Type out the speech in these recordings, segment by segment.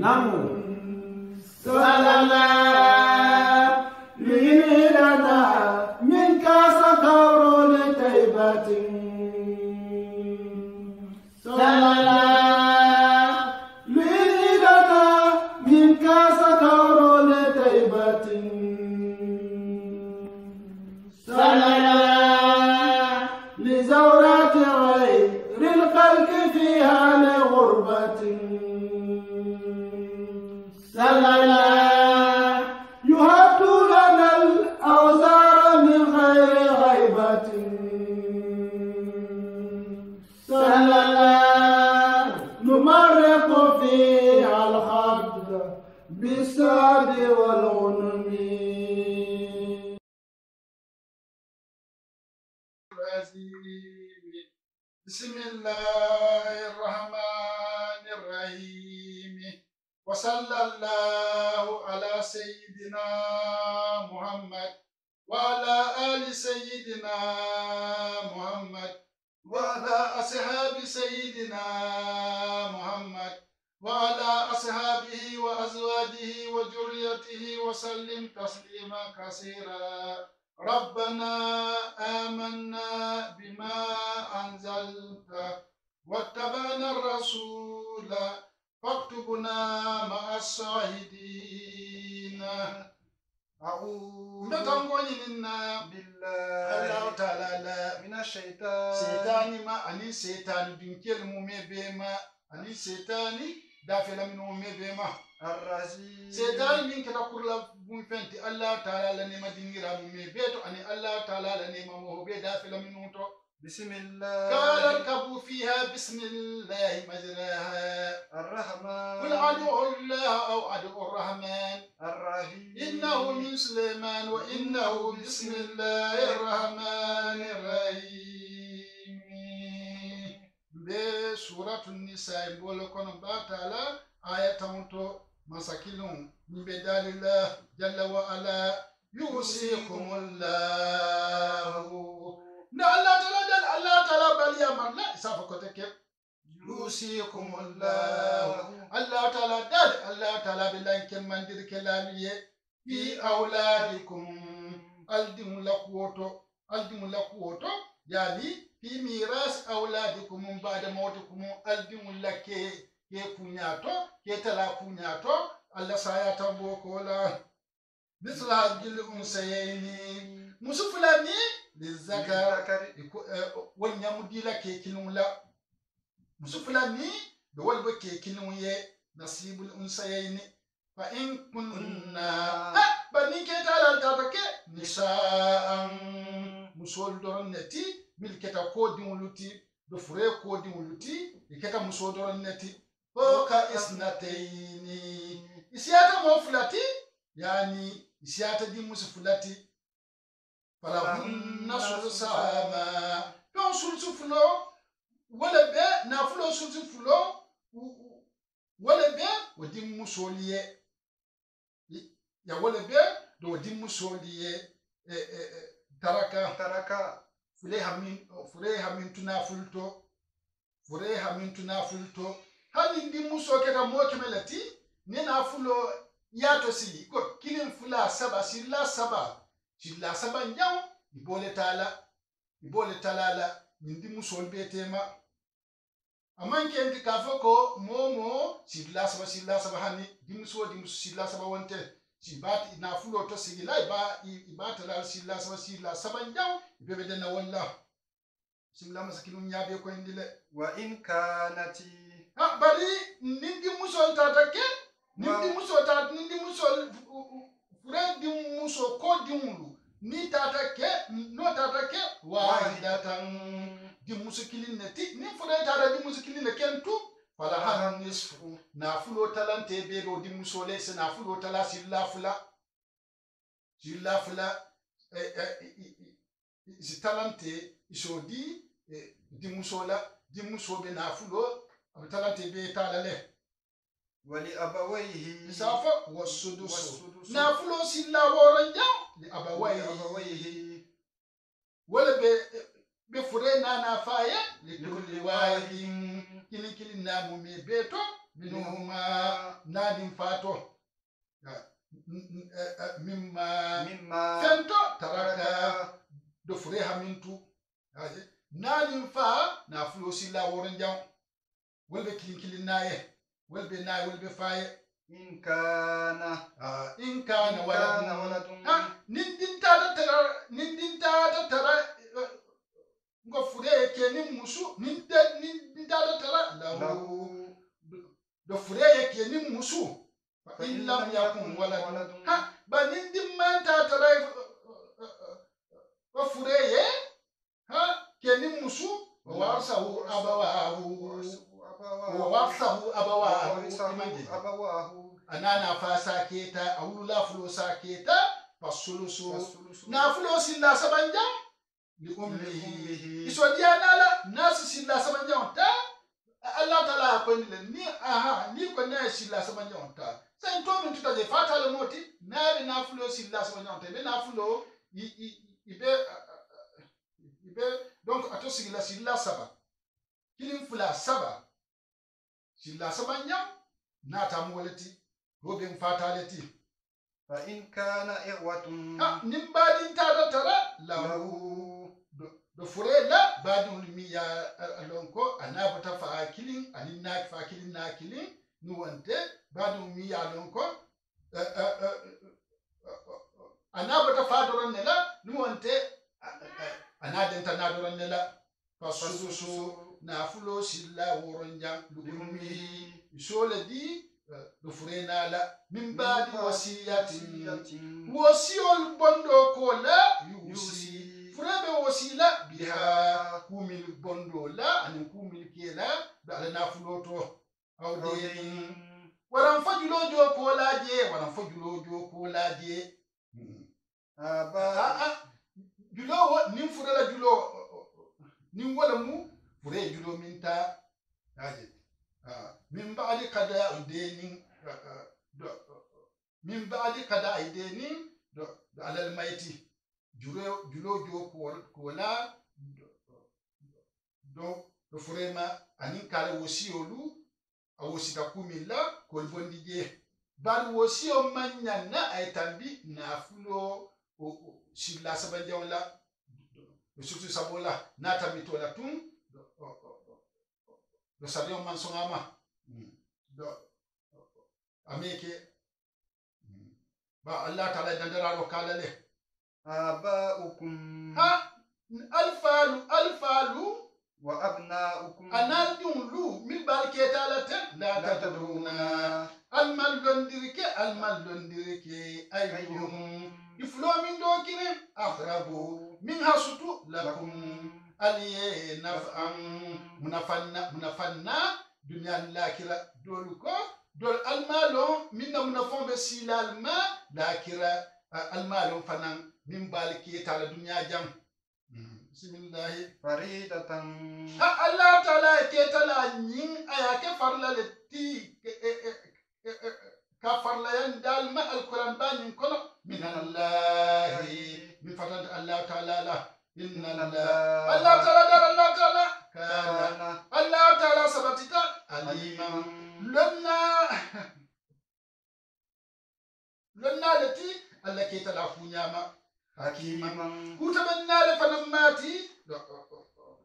Namu. Salala lilana min kasa kaurole taibatin. Salala lilana min kasa kaurole taibatin. Salala لزورات غير الخلق فيها لغربة. سللا يهد لنا الأوزار من غير غيبة. سللا نمرق فيها الخد بالسعد والغنم. بسم الله الرحمن الرحيم وصلى الله على سيدنا محمد وعلى آل سيدنا محمد وعلى أصحاب سيدنا محمد وعلى أصحابه وأزواجه وذريته وسلم تسليما كثيرا. ربنا آمنا بما أنزلت واتبعنا الرسول فاكتبنا مع الشاهدين. أعوذ بالله تعالى من الشيطان. سيطاني ما أني سيطاني بنكيل مومي بما أني سيطاني دافل من مومي بما الرازي. سيطاني من كلا كلا بنفنتي الله تعالى لنما دينيرا مومي بيتو أني الله تعالى لنما موهبي دافل من موتو. بسم الله. قال اركبوا فيها بسم الله مجراها. الرحمن. قل أدعو الله أو أدعو الرحمن. الرحيم. إنه من سليمان وإنه بسم الله الرحمن الرحيم. بسورة النساء بولكون باتالا آية تموتو مساكيلون بدال الله جل وعلا يوصيكم الله. نا الله تعالى بالي أمرنا إسافة يوصيكم الله. الله تعالى بالله كم من دير كلامية في أولادكم. ألدم لقوتو يعني في ميراث أولادكم من بعد موتكم. ألدم لك كي كنياتو كي تلا كنياتو الله سايا بوكولا مثل هذه الأنثيين مسفلاني للذكر والنمدي لك كنولا مسفلاني بولب كنوية نصيب الأنثيين. فإن كنا بني كتالا تاتك نساء مسول دورنتي ملكتا كودي ولوتي دفري كودي ولوتي يكتا مسول دورنتي فوق إسنتين. إسياتا موفلاتي يعني إسياتا دي مسفلاتي فلهن ثلث ما كان ثلث فلو ولا بي نافلو ثلث فلو ولا بي ودي مسوليه يا ولا بي دو دي مسوليه تركا فريها من تنافلتو هل دي مسو كده موكملتي نافلو yato si ko kilin fula saba silla saba nyaw ibole talala nindi musol betema amanke ndi kafoko momo silla saba hani dimuso silla saba wonte sibati na fulo to sigila ibata la silla saba nyaw bebe dena walla silla masakinun nyabe ko indile wa in kanati bari nindi musol tatake nindi musol fure di muso ko diwulu ni tatake no tatake wahidatan di musikilin neti ni fure tata di musikilin ne kentu fala hanan nisfu na fulo talante bego di musole se na fulo tala silla fula si talante isodi di musobe na fulo talante be talale wali abawayhi isafa wasudus nafulo silla woranja li abawayhi wala be fure na faye li kulli wahidin kilin namu me beto minhuma nadim fato mimma fento taraka do fure hamintu nadim fa na fulo sila woron jam wolbe kilin naye wolbe naye wolbe faye in kana waladun nindin tada tara ngo fure kenin musu nindin tada tara lahu do fure kenin musu fa in lam yakun waladun ba nindin man tada tara wa fure kenin musu warsahu abawahu anana fa saketa awula fulo saketa fasulusu na fulo silla sabanja li ummihi isodiana la nasi silla sabanja onta Allah taala ko ni ni ko na silla sabanja onta sen to min tutaje fatale moti na fulo silla sabanja onta be na fulo ibe donc ato silla saba kilin fula saba silla sabanja na tamwalati robin fatality fa in kana iwatun nimbadin tada tara lahu do furela badun miya alonko anabata fa kilin alinna fa kilin na kilin nuwante badun miya alonko anabata fa doron nela nuwante anadenta na doron nela fasusu na fulo silla woronjam lugummi isole di do furena la min badi wasiyatin wasiol bondo ko la yusi furebe wasila biha kumil bondo la an kumil kela da ala na fulo to awde waran fajulo jo ko laje aba julo nim furela julo nim wala mu fure julo minta aje min ba'di qada aidenin do alal maiti julo jo ko la do furema anin kala wosiolu awosita kumilla ko bondije bar wosio manyanna ay tambi na fulo silla sabajawla surtout sabola na tambi to la tun do sabion man songama do ameke ba Allah taala dandara ro kala le abaukum alfalu wa abnaukum anadun lu min barketa la tan la tadruna almal londirike ayyuhum iflo min do kire akhrabu min hasutu lakum aliye naf'an munafanna dunya lakira doluko dol almalo minna munafon be silalma lakira almalo fanan min balki tala dunya jam bismillah faridatan Allah taala ketala nyin ayake farla leti ka farla yan dalma alquran banin kono min Allah min fatan Allah taala la inna Allah taala kana Allah taala sabatita aliman lonna lati Allah ketala funyama hakiman kutabanna le fanamati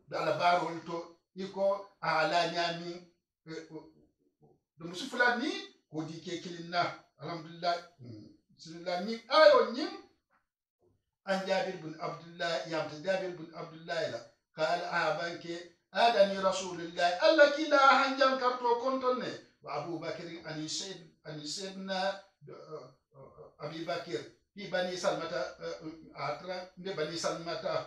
da labarol to iko ala nyami do musufulani ko dike kilinna alhamdulillah bismillah ni ayo nyim an Jabir bin Abdullah la qala abanke adani rasulullah alla kila hanjan karto kontonne wa Abu Bakr ani sayyidina Abi Bakr fi bani salmata atra mbe bani salmata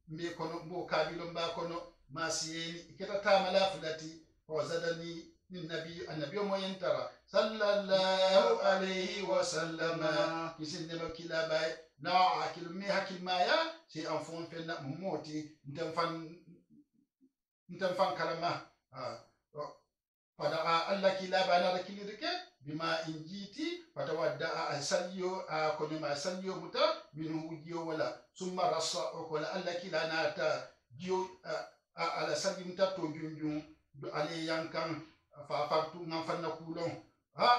mbe kono mbo kabilo mba kono masiyeni keta tamala fulati wa zadani min annabi mo yentara sallallahu alayhi wa sallama kisinne makila bay na akil mi hakil maya si an fon fenna moti ndam fan kalama pada Allah kila bana rakilirke bima injiti pada wadda asalyo konoma asalyo muta minhu ujiyo wala summa rasa okola Allah kila nata jiyo ala salimta to junjun do ali yankan fa fartu ngam fanna kulon ha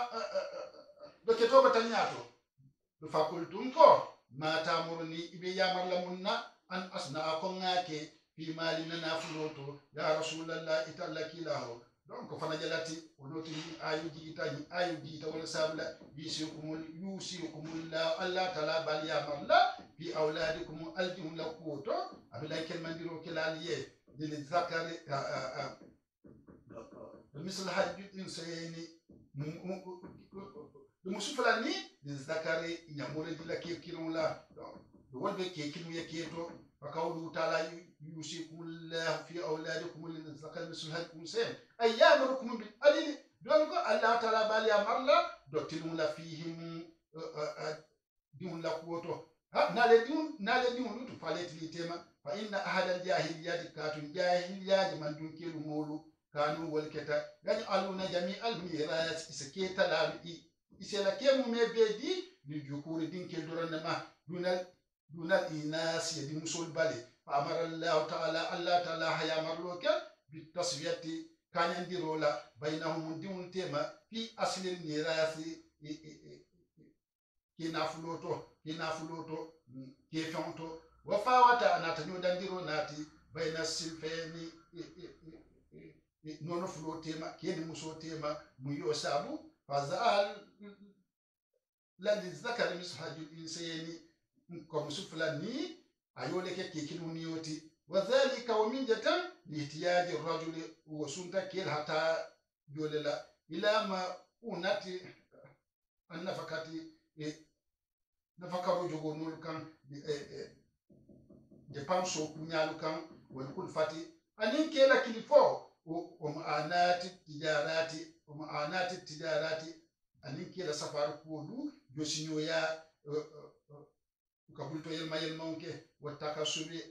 do ke to batanyato do fakultum ko ma tamurni ibe yamarla munna an asna akon ngake fi mali nana fuloto ya rasulullah itallaki lahu donc fana jalati onoti ayuji itani ayuji tawala sabla yusikumul la allah taala bal yamarla fi awladikum aljihum lakuto abila kel mandiro kelaliye lil zakari misal hajjut insayni musuflani lil zakari nyamore dila kirkirun la do wolbe ke kinu yeketo فقوله تعالى يوصيكم الله في أولادكم للذكر مثل حظ الأنثيين أي يأمركم بالعدل دونك الله تعالى بالي أمرلا دوتلون لا فيهم دون لا قوتو نالي دون لوتو فاليت لي تيما فإن أحد الجاهليات كاتون جاهليات من دون كيلو مولو كانوا والكتا يجعلون جميع الميراث إسكيتا لابي إسلا كيمو مبيدي للذكور دين كيلو دورنما دون الإناث يدي مسول بالي فأمر الله تعالى هيا مرلوك بالتصفية كان يندرولا بينهم دون تيما في أصل الميراث كنافلوتو كيفونتو وفاوتا أنا تنيو دندرو ناتي بين السلفين نونو فلو تيما كيني مسو تيما ميو سابو فزال للذكر مثل حظ الأنثيين comme suflani ayoleke kekinuniyoti wadhalika ومنجة لاحتياج الرجل وسنتا كيل حتى جوللا إلى ما أوناتي النفقاتي نفقة رجوع كان جبان كنيالو كان والكل فاتي أنين كيلا كليفو ومعانات التجارات أنين كيلا سفر كودو جوسينيويا kabulto yelma onke wattaka subi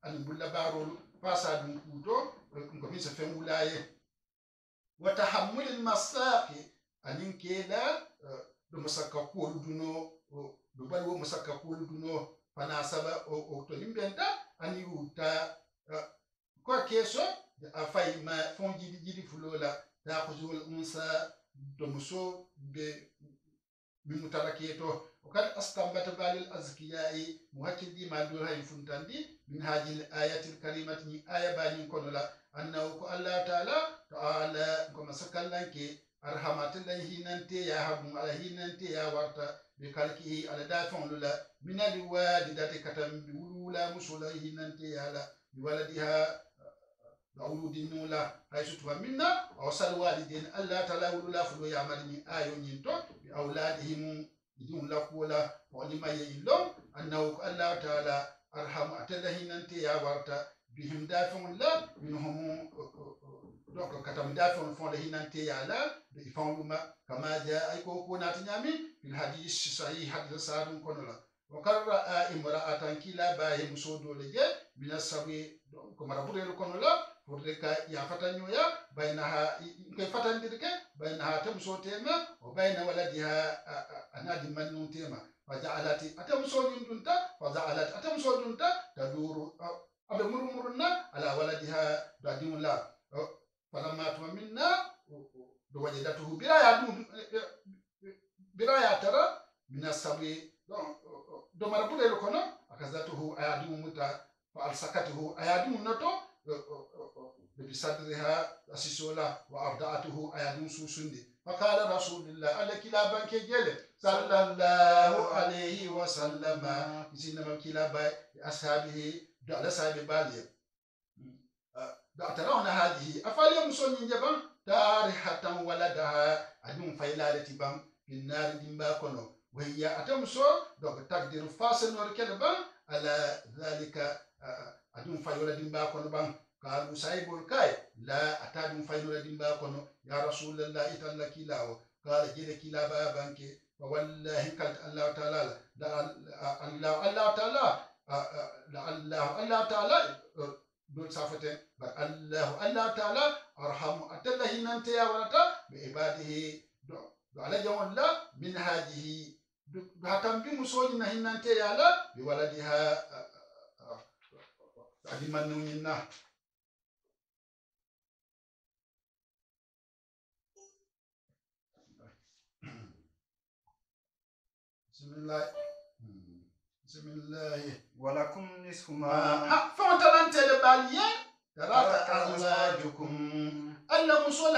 an bulla barol fasa dum kuto ko mi se fengulaye wa tahammul al masaqi anin kela do masaka ko duno do balwo masaka ko duno fana saba o to limbenta ani uta ko keso afay ma fonji jidi fulola ta khuzul unsa do muso be bimutaraketo وقد استنبط بعض الأذكياء مهكدي ما دورها يفنتندي من هذه الآيات الكريمة آية بانين كونلا أنه الله تعالى كما سكالنك أرحمت الله ننتي يا حبم عليه ننتي يا ورطة بكالكه على دافع للا من الوالدات كتم بولولا مسوله ننتي يا بولدها لأولود النولا حيث تفهمنا أوصل والدين الله تعالى ولولا فلو يعملني آيو نينتو بأولادهم يدون لكولا ولما يلوم أنه الله تعالى أرحم أتلهين أنت يا ورطة بهم دافع الله منهم donc katam dafon fon le hinante yala de ifanduma kama ja ay ko nati nyami fil hadith sahih hadith sadun konola wa karra imra'atan kila bahi musodo leje min asabi ko marabure konola furde ka ya fatanyoya bainaha ko fatandirke bainaha tamso tema wa baina waladiha anadi mannun tema faja'alati atamso dundunta faja'alat atamso dundunta taduru abe murmurna ala waladiha dadimula فلما تمنا وجدته برايا ترى من السبي دو مربوده لكنا أخذته أياديم متى فألسكته أياديم نتو بصدرها أسيسولا وأبدأته أياديم سوسندي فقال رسول الله ألا كلا بانك جل صلى الله عليه وسلم إنما كلا باي أصحابه على صاحب بالي ترون هذه أفعل مسلمين جبان تاريخة ولدها أدون فيلالة بام في النار دمبا كنو وهي أتمسو دوك تقدير فاصل وركلبان على ذلك أدون فيلالة دمبا كنو بام قالوا سايب الكاي لا أتادون فيلالة دمبا كنو يا رسول الله إتلا كلاو قال جيل كلا بابانك فوالله قالت الله تعالى الله تعالى دول سافتين الله تعالى أرحم أتله ننتي يا ولتا بعباده دو على جوان لا من هذه بحتم بمسوج نهي ننتي يا لا بولدها أدي من bismillah ولكم نصف ما ha fontalan tele baliye taraka azwajukum alla musol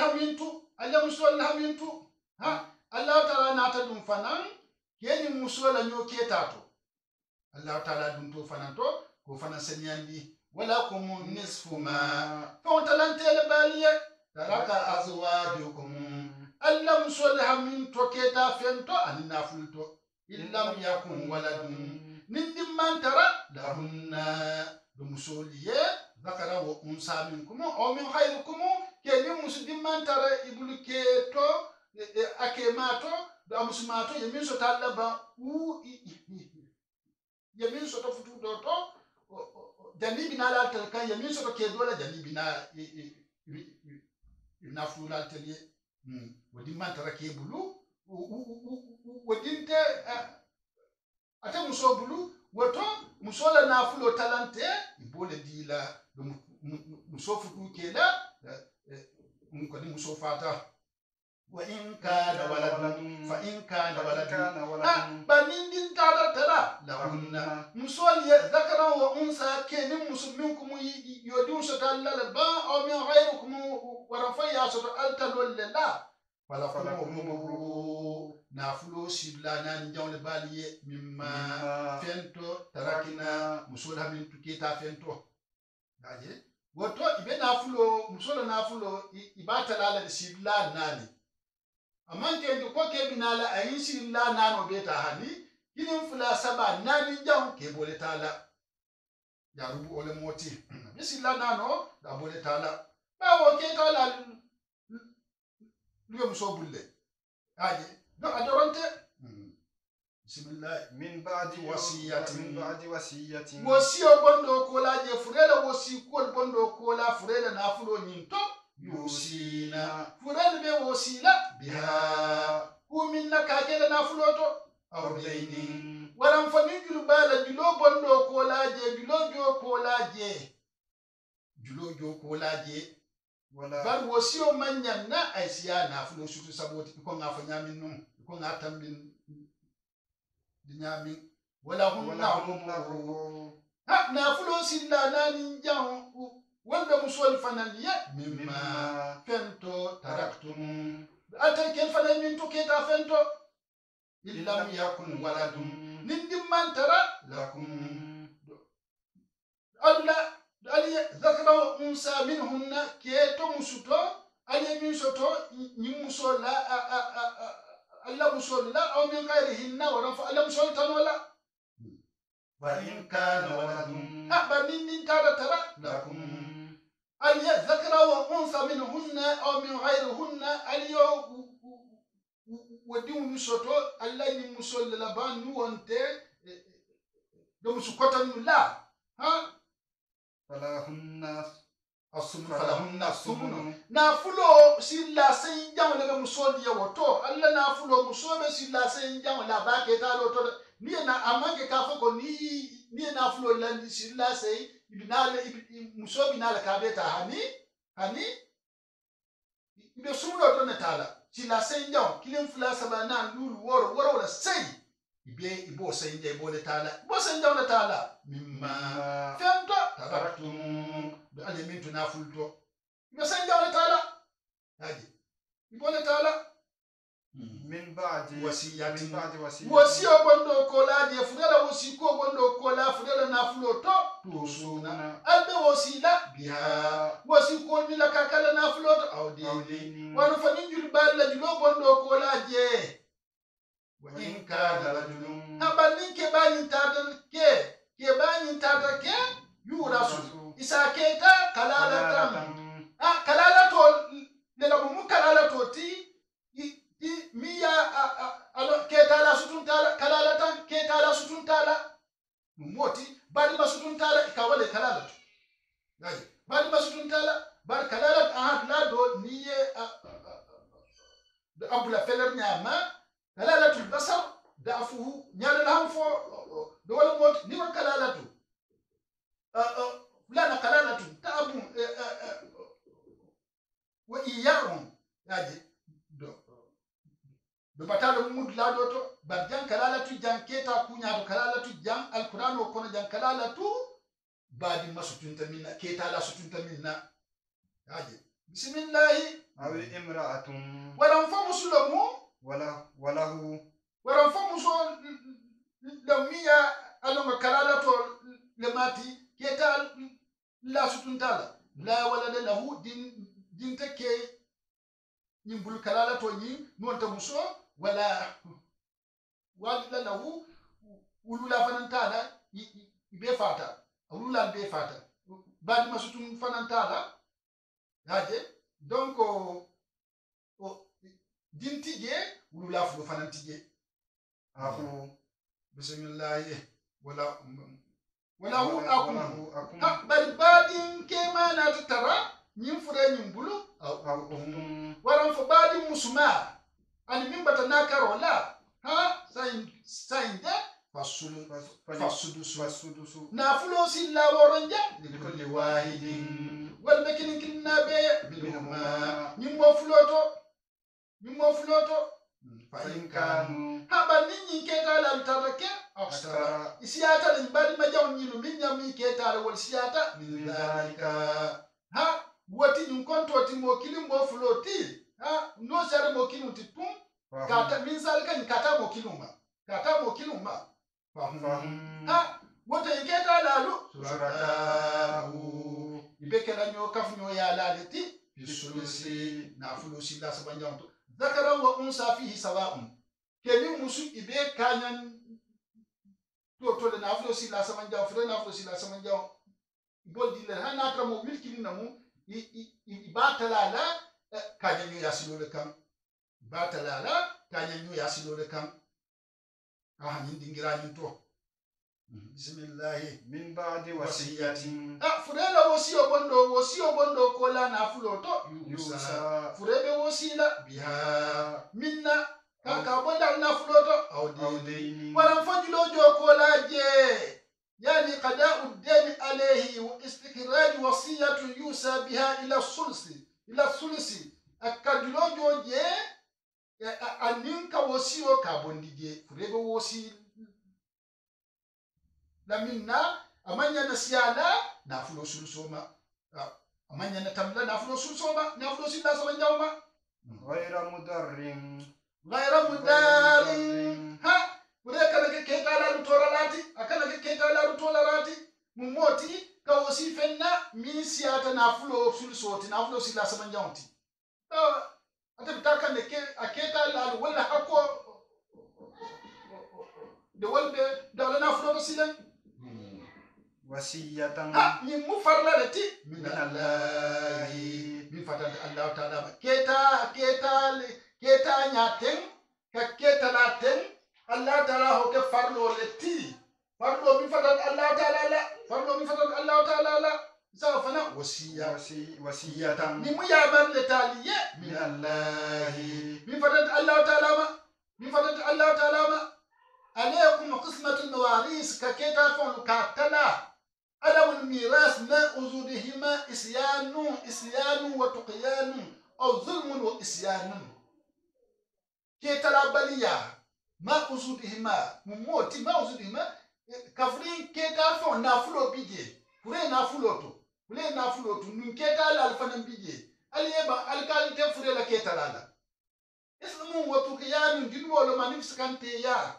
hamintu ha Allah ta'ala nata dum fanan keni musola nyo ketato Allah ta'ala dum to fanan to ko fanan senyandi wala kum nisfu ma fontalan tele baliye taraka azwajukum alla musol hamintu keta fento anina fulto illam yakun waladun nindi mantara lahunna dumusoliye zakara wa unsa minkum o min khairukum ke ni musdim mantara ibulu keto akemato do amusmato yemin so talaba u yemin so to futu do to jani binala talkan yemin so to ke dola jani bina na fulal teliye wadi mantara ke bulu wadinte ate muso bulu woto muso la nafulo talante ibole dila muso futu kela ko ni muso fata wa in kana waladun fa in kana waladun banindin tada tala lahunna muso li zakara wa unsa kenin musliminkum yodun so talala ba aw min ghayrikum wa rafaya so altalul lillah wala falakum nafulo sibla nan jawle baliye mimma fento tarakina musola min tukita fento daje woto ibe nafulo musola nafulo ibata lala sibla nani amanke ndo ko ke binala ayin sibla nano beta hani kinin fula saba nani jaw ke bole tala ya rubu ole moti bisilla nano da bole tala bawo ke tala luwe muso bulle aje do adorante bismillah min ba'di wasiyatin wasiyo bondo ko laje furela wasi ko bondo ko la furela na fulo nyinto yusina furela be wasila biha kuminna ka kele na fulo to awdaini waram fani julu bala julo bondo ko laje julo jo ko laje wala bar wasiyo manyan na aisiya na fulo sutu saboti ko ngafa nyamin non ko ngatam bin dinyamin wala hunna ha na fulo silla nani jaw wanda musol fanan ya mimma fento taraktum ata kel fanan min to keta fento illam yakun waladun nindim man tara lakum alla ali zakra unsa minhunna keto musuto ali min soto nyimuso la alla musol la aw min ghairihinna wa rafa alla musol tanola wa in kana waladun ba min tada tara lakum ali zakra wa unsa minhunna aw min ghairihunna ali wadi musoto alla nyimuso la ba nu wonte do musukotan la ha falahunna asumunu na fulo silla sen jaw le musodi woto alla na fulo musobe silla sen jaw la ba ke talo to ni na amake ka fako ni na fulo landi silla sen ibinale musobi na la kabeta hani ibe sumulo to na tala silla sen jaw kilin fula sabana lulu woro la sei ibo sen jaw bo le tala bo sen jaw na tala mimma fento taraktum ali min tuna fulto yo sen jawle taala haji ibole taala min ba'di wasiyatin wasiyo wasiyo bondo ko laaje fudala wasi ko bondo ko la fudala na fulo to suna albe wasila biha wasi ko mi la kakala na fulo to awdi wano fanin jul balla julo bondo ko laaje wa in kana rajulun habanin ke bayin tata ke yurasu isa keta kalalatam kalalato lela mu kalalato ti miya alo keta la sutuntala kalalatan keta la sutuntala moti badi masutuntala ikawale kalalato gaji badi masutuntala bar kalalat ahad la do niye da abula feler nyama kalalatul basar dafuhu nyala la fo do wala mot ni wa kalalatu fulana kalalatu tabu wa iyahum yaji do batalo mud la do to bar jang kalala tu jang keta kunya do kalala tu jang alquran o kono jang kalala tu badi masutunta minna keta la sutunta minna haje bismillah aw imra'atun waram fa musulamu walahu waram fa muso lamiya alonga kalala to le mati keta la sutunta la walada lahu din take nyimbul kalala to nyi nonta muso wala walida lahu ulula fanantala ibe fata ulula be fata badi masutun fanantala haje donc o dintije ulula fulu fanantije aku bismillah wala hu akum akum bari badin kema na tara nyim fure nyimbulu waram fo badi musuma ani mimbata nakarola ha sain de fasudusu na fulo silla woronja likulli wahidin wal bakinin kinna be bilhuma nyimbo fuloto fa in kanu haba ninyi keta la mtatake aksara isiata ni mbadi majaw nyinu minya mi keta la wal siata min dhalika ha wati nyunkonto ti mo kilimbo floti ha no sare mo kilu ti pum kata min zalika ni kata mo kiluma fahum ha wata keta la lu suraka ibekela nyo kafunyo ya la leti bisulusi na fulusi la sabanjanto ذكر وأنثى فيه سواء كني مسو إبه كانن تو لنافلو سيلا سمنجاو فرنافلو سيلا سمنجاو بول دي لها ناترا مو ملكي نمو إباتلا لا كانن ياسلو لكم إباتلا لا كانن ياسلو لكم نين دينغراني تو بسم الله min ba'di wasiyatin furela wosio bondo kola na fuloto yusa furebe wosila biha minna kaka bonda na fuloto awdaini wala mfajilo jo kola je yani qada'u ad-dayn alayhi wa istikraj wasiyatu yusa biha ila sulsi akadilo jo je aninka wosio ka bondije furebe wosi la minna amanya na siala na fulo sulusoma amanya na tamla na fulo sulusoma na fulo sila sama njawma ghayra mudarrin ha ureka na keta la lutoralati akana keta la lutoralati mumoti ka wosi fenna mi siata na fulo sulusoti na fulo sila sama njawti ata bitaka ne ke aketa la wala hako de walbe dawla na fulo sila wasiyatan ni mufarla lati min allahi min fatanta allah ta'ala keta nyaten ka keta laten allah ta'ala ho ke farlo lati farlo min fatanta allah ta'ala la sa fana wasiyatan ni mu ya bar letaliye min allahi min fatanta allah ta'ala ma alaykum qismatul mawaris ka keta fon ka tala عدم الميراث ما أزودهما إسيان وتقيان أو ظلم وإسيان كي تلابليا ما أزودهما مموتي ما أزودهما كفرين كي تافون نافلو بيجي فرين نافلوتو نكيتا لالفنان بيجي أليبا الكالي فرين لكي تلالا اسمه وتقيان جنوة لما نفسكانتي يا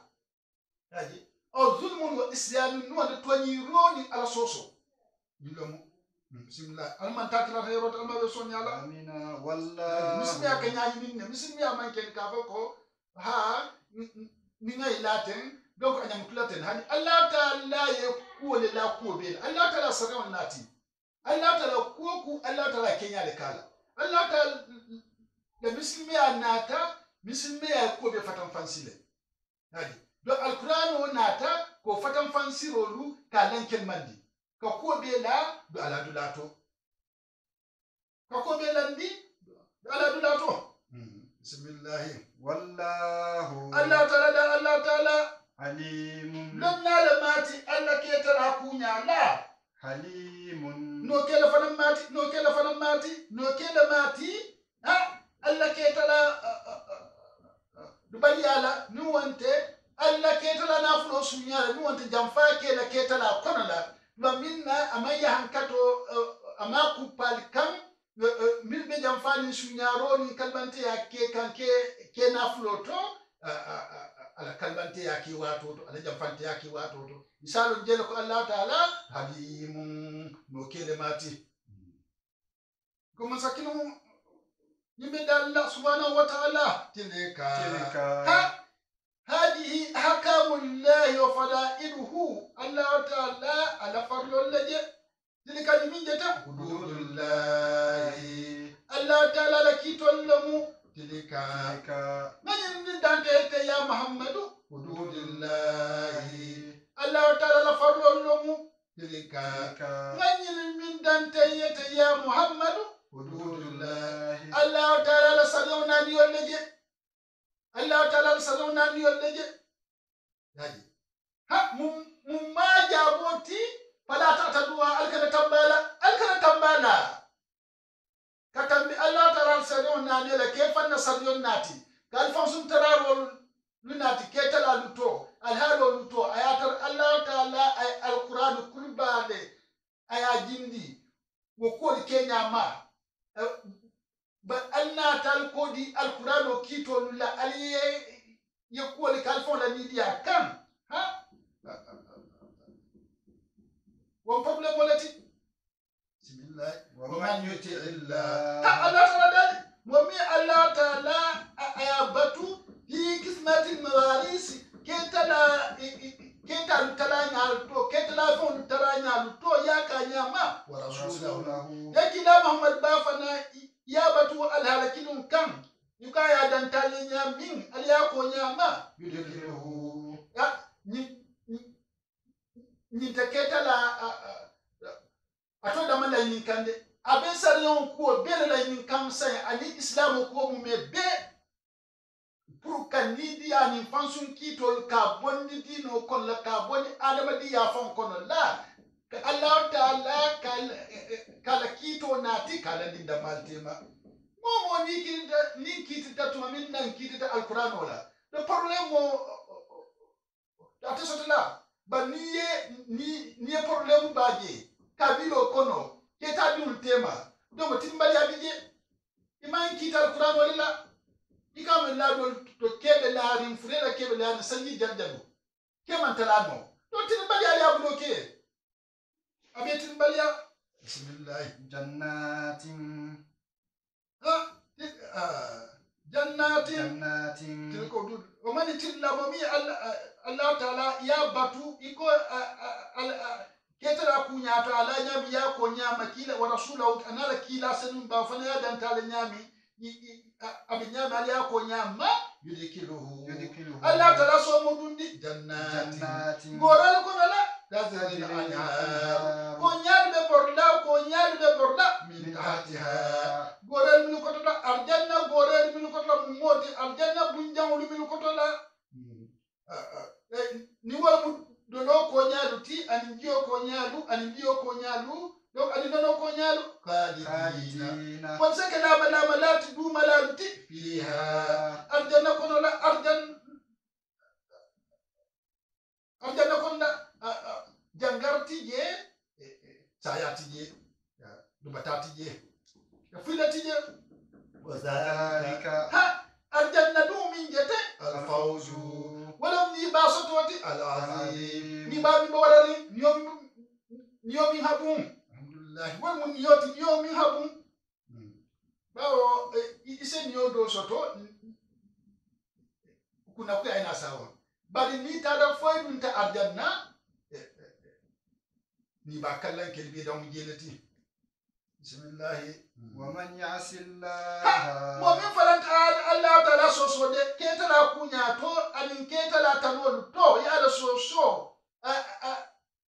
هاجي أو ظلم وإسيان نوع تونيروني على صوصو يلمو بسم الله ألمان تاكلا خيروت ألمان بسوني على آمين والله مسمي أكنيا يمين مسمي أمان كن كافوكو ها نينا يلاتن donc anyam kulaten hani Allah ta'ala yekuo le la kuo bel Allah ta'ala sarawan nati Allah ta'ala kuoku Allah ta'ala kenya le kala Allah ta'ala le muslimi anata muslimi yekuo be fatan fansile hadi do alquran nata ko fatan fansirolu ka lankel mandi ka kuo be la do ala dulato ka ko be landi do ala dulato bismillah wallahu Allah ta'ala alimun lonna le mati alla ke tara kunya la halimun no kele fanam mati ha alla ke tara dubali ala ni wonte alla ketala na fulo sunyala ni wonte jamfa ke la ketala konola ba minna amaya hankato ama kupal kam min be jamfa ni sunyaro ni kalbante ya ke kanke ke na fulo to ala kalbante ya ki wato to ala jamfante ya ki wato to misalu jelo ko Allah taala hadimun no kele mati ko masakinu yimbe Allah subhanahu wa ta'ala tilika هذه أحكام الله وفرائضه الله تعالى على فرل اللجة تلك من جتا حدود الله الله تعالى لكي تلمو تلك من يندانت يا محمد حدود الله الله تعالى لفرل اللمو تلك من يندانت يا محمد حدود الله الله تعالى لسلمنا ديو اللجة Allah ta'ala salona ni yodeje yaji ha mumma jaboti fala tatadua alkana tambala katambi Allah ta'ala salona ni la kefanna salyon nati kal famsum tararol lunati ketala luto alhalo luto ayatar Allah ta'ala ay alquran kulbade aya jindi wo ko kenya ma ba alna tal kodi alquran o kito lulla aliye yakuli kalfon la nidia kan ha wa problem walati bismillah wa man yuti illa Allah ta'ala wa mi Allah ta'ala ayabatu fi kismatil mawaris ketala talanya to ketala fon talanya to ya kanyama wa rasulahu yakila muhammad bafana ya batu alhalakilun kan yuka ya dantali nyamin aliya ko nyama yudikiruhu ya ni taketa la ato da mala yin kande abe sariyon ko bele la yin kam sai ali islam ko mu me be pour kan ni di ani fansun kitol ka bondi dino kon la ka boni adama di ya fon kono la Allah ta'ala kala kito nati kala dinda maltema momo ni kitita tuma min nan kitita alquran wala le problème mo ate sotela ba ni problème baje kabilo kono keta dul tema donc timbali abije iman kita alquran wala ikam la dol to kebe la rin furela kebe la sanyi jaddalu keman talano to timbali ali abloke abetin balya bismillah jannatin tilko dud o mani tilla mo mi Allah taala ya batu iko ketara kunya to ala nyami ya ko nyama kila wa rasulahu anala kila sanun ba fana ya dan taala nyami abinyama ali ya ko nyama yudikiluhu Allah taala so modundi jannatin goral ko mala تزري الأنهار كونيال ببردا من تحتها غورل من كتلا أرجنا غورل من كتلا موتي أرجنا بنجاول من كتلا نيوال دلو كونيالو تي أنجيو كونيالو لو أنينو كونيالو خالدين فنسك لا ملات دو ملاتي فيها أرجنا كونلا أرجنا كونلا jangarti je sayati je dubatati je filati je wazalika ha aljanna du min jete alfawzu wala ni basototi alazim ni babi bawarari nyomi habum alhamdulillah wal mun yoti nyomi habum bawo ise nyodo soto kuna kwa ina sawa bali ni tada foy dun ta aljanna ni ba kallan kelbi da mu gelati bismillah wa man ya'sillah mo min faranta Allah ta'ala so de ketala kunya to anin ketala tanol to ya da so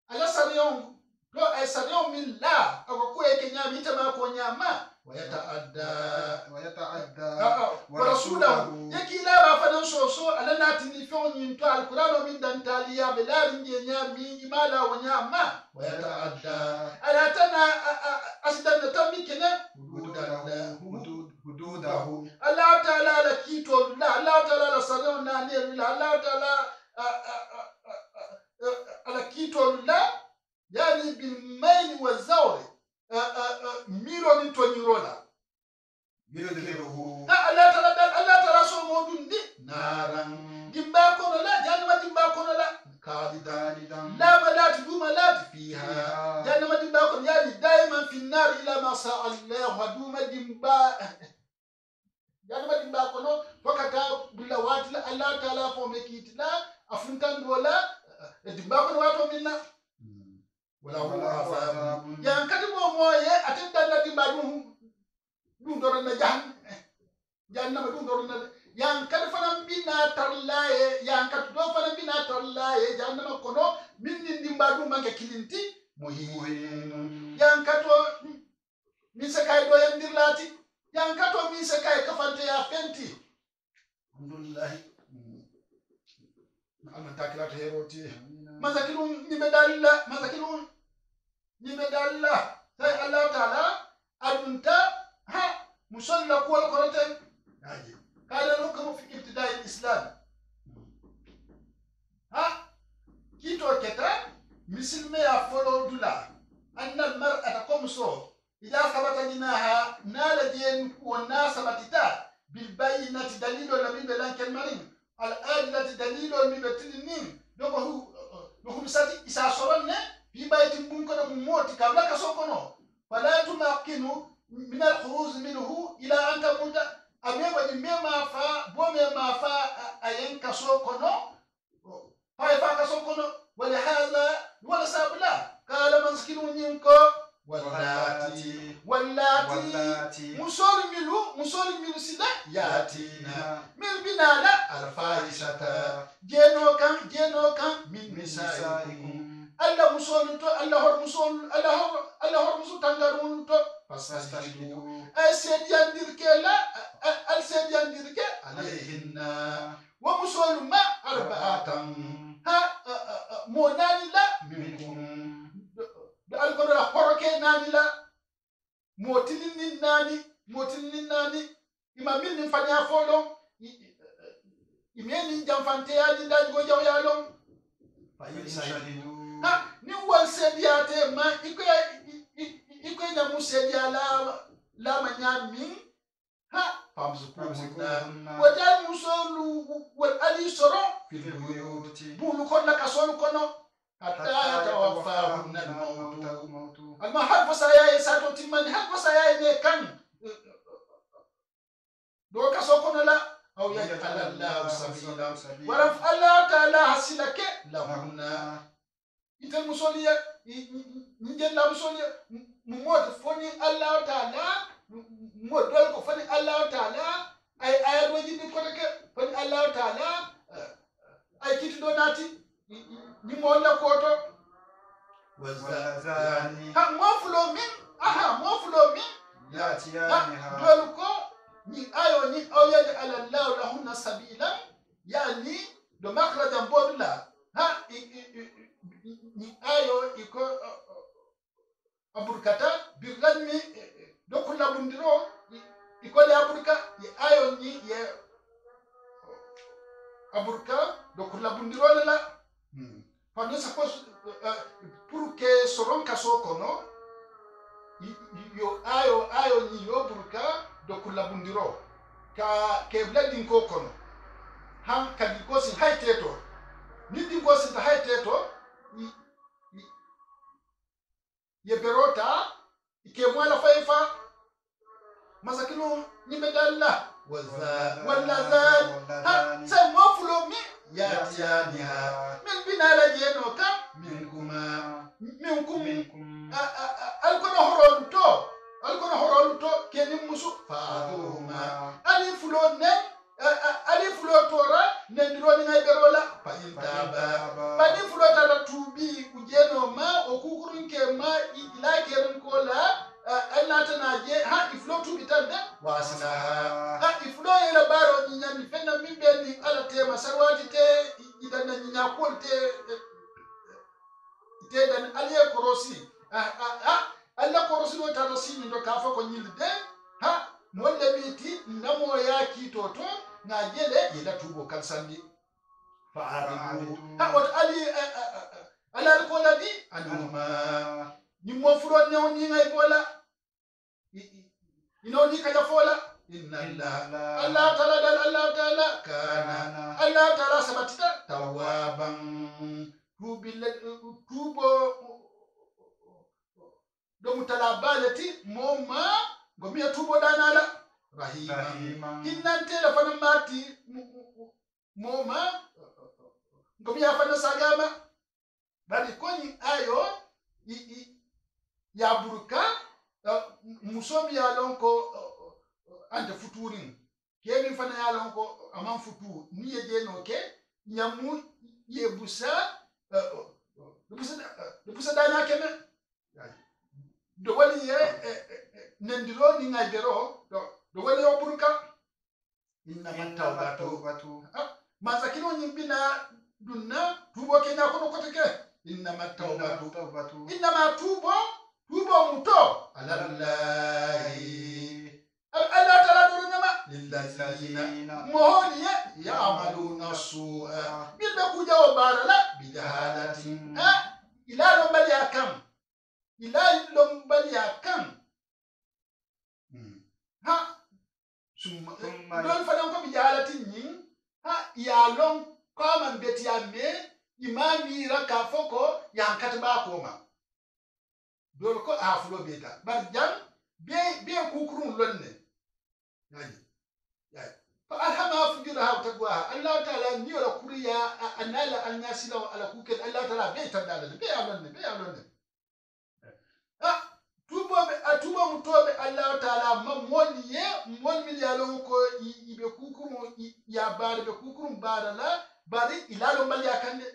ala sariyon to ay sariyon min la ko yake nyami tama ko nyama wa yata'adda wa rasulahu yake la ba fa dan so ala natini fon yin to alquran min dan taliya bilarin je nyami imala wa nyama wa yata'adda ala tana asdan tamikina hududahu Allah ta'ala la kito Allah ta'ala la sariyon na ne la Allah taala ala kitol la yani bil mayl wa zawri miro ni to nirola يدخله Allah taala so modun di naran dimba kono la janma dimba kono la khalidan خالدا لا ملات دو ملات فيها جنة ما دمبا يعني دائما في النار إلى ما شاء الله ودو ما دمبا جنة ما دمبا كنو فكذا بلوات لا الله تعالى فمكيت لا أفنتان ولا دمبا كنو واتو منا ولا هو عذاب يعني كده مو أتندنا دمبا دون دورنا جهنم ما دون دورنا yang kad fana bina tarlaye yang kad do fana bina tarlaye jannama kono min dimba dum manke kilinti muhim yang kato min sakay do yandirlati yang kato min sakay kafante ya fenti alhamdulillah alman takilat heroti mazakilun nibe dalla say Allah taala adunta ha musalla ko konoten aji قال لكم في ابتداء الإسلام ها كيتو كتا مثل ما يفعلوا دولا أن المرأة تقوم صور إذا ثبت جناها نال دين والناس بتتا بالبينة دليل لمن بلان كالمرين الآلة دليل من بتلنين نقول مساتي إذا صورنا في بيت ممكن موت قبل كسوكنو فلا تمكنوا من الخروج منه إلى أن تموت ameba ni mema fa bomema fa ayen kaso kono fa kaso kono wala hadha wala sabla qala manskinu nyinko wallati musol milu sida yatina min binala alfaishata jeno kan min nisaikum alla musol to alla hor musul tangarun to fastashidu asediyandir kela السيديان ديرك عليهن ومسول ما أربعة ها موناني لا منكم القرآن حركة ناني لا موتلين ناني إما من نفني أفولو إمين جنفانتي أدي داج غوجو يالو ها نوال سيدياتي ما إكوي نمو سيديا لا منيامين ها فامسكوهن ودال مسولو والألي سرو في البيوت بولو كنا كسولو كنا حتى يتوفاهن الموت المحب فسايا يساتو تيمان حب فسايا نيكان دو كسو كنا لا أو يجعل الله سبيلا ورفع الله تعالى حسلك لهن إنت المسولية نجل لا مسولية مموت فوني الله تعالى modol ko fani Allah taala ay ayat wajidi ko ke fani Allah taala ay kiti donati ni mo la koto wazani ha mo fulo min yatiyaniha dol ko ni ayo ni awiyad ala Allah lahunna sabila yani do makhrajan bodula ha ni ayo iko aburkata birranmi dokula bundiro ikole aburka ayo ni ye aburka dokula bundiro la pano suppose pour que soron kaso kono yo ayo ni yo burka dokula bundiro ka ke bladin ko kono han ka ko sin haiteto ni din ko sin haiteto ye berota ike mwala faifa masakino nimedalla wallazan ha sa mafulo mi yatiyaniha min binala jeno kam minkum alkono horonto kenin musu faaduhuma ali fulo tora nendiro ni ngayberola pa intaba bani fulo tala tubi ujeno ma okukurun ke ma ila kerin kola Allah tanaje ha iflo tubi tande wasinaha ha iflo ila baro nyani fenna mimbe ala tema sarwati te idanna nya kolte te dan aliye korosi Allah korosi no tata sini ndo kafa ko nyilde ha molle biti namo ya kitoto ngajele ila tubo kalsandi fa'aridu ha wat ali ala ko ladi anuma ni mo fulo ne oni ngay bola ino ni kala fola inna Allah ta'ala kana Allah ta'ala sabatita tawaban tubo do mutala balati moma gomiya tubo danala rahima innante la fana mati moma gomiya fana sagama bali koni ayo ya buruka musomi ya lonko ante futurin kemi fana ya lonko aman futu ni yeje noke nyamu yebusa busa danya keme do wali ye nendiro ni ngajero do wali yo buruka inna tawbatu mazakino nyimbina dunna tubo kenya kono koteke inna tawbatu inna tubo muto alallahi alla tala durunama lillazina moholiye ya'maluna su'a bilbe kuja barala bidahalatin ila lombali akam ha summa don fadam ko bidahalatin nyin ha ya long kama mbeti ya me imami raka foko yankata ba koma dol ko afulo beta bar jam be kukurun lonne yayi fa alhama fujura ha tagwa Allah ta'ala ni wala kuriya anala annasila ala kukel Allah ta'ala be tandala be alonne tubo mutobe Allah ta'ala mamoliye mol miliyalon ko ibe kukurum ya bare be kukurum barala bari ilalo mali akande